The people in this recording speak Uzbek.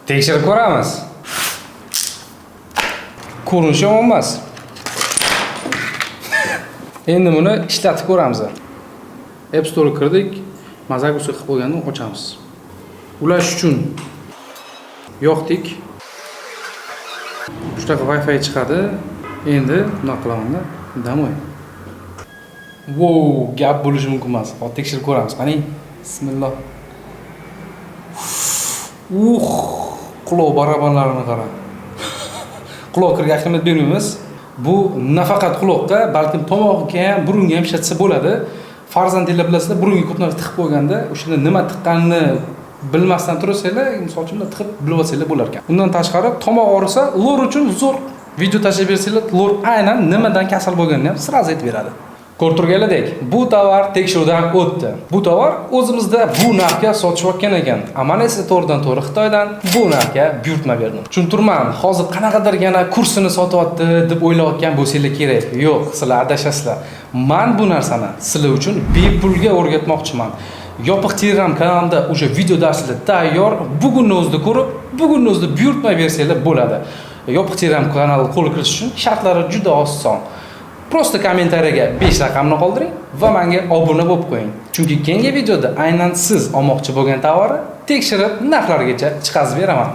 Tekshirib ko'ramiz. Ko'rinishi yomon emas. Endi buni ishlatib ko'ramiz. App Store kirdik. Mazagusni qilib qo'ygandan ochamiz. Ulash uchun yoqdik. Shunaqa Wi-Fi chiqadi. Endi nima qilaman-da? Damoy. Wow, gap bo'lishi mumkin emas. Hozir tekshirib ko'ramiz. Qani? Bismillah. Quloq barabanlarini qara. Quloq kirga ahamiyat bermaymiz. Bu nafaqat quloqqa, balkim tomog'iga ham, burunga ham ishlatsa bo'ladi. Farzandinglar bilasizlar, burunga ko'p narsa tiqib qo'yganda, o'shanda nima tiqqanini bilmasdan tursanglar, misol uchun tiqib bilib olsanglar bo'lar ekan. Undan tashqari, tomoq og'risa, lor uchun zo'r video tashlab bersanglar, lor aynan nimadan kasal bo'lganini ham siraz aytib beradi. Ko'rib turganlaridek, bu tovar tekshiruvdan o'tdi. Bu tovar o'zimizda bu narxga sotishayotgan ekan. Ammo esa to'g'ridan-to'g'ri Xitoydan bu narxga buyurtma berdim. Tushuntirman, hozir qanaqadir yana kursini sotyapti deb o'ylayotgan bo'lsanglar kerak. Yo'q, sizlar adashasizlar. Men bu narsani sizlar uchun bepulga o'rgatmoqchiman. Yopiq Telegram kanalimda o'sha video darslar tayyor. Bugunni o'zida ko'rib, bugunni o'zida buyurtma bersanglar bo'ladi. Yopiq Telegram kanaliga qo'l kiritish uchun shartlari juda oson. Prosta kommentariyaga 5 raqamni qoldiring va menga obuna bo'lib qo'ying. Chunki keyingi videoda aynan siz olmoqchi bo'lgan tovarni tekshirib narxlarigacha chiqazib beraman.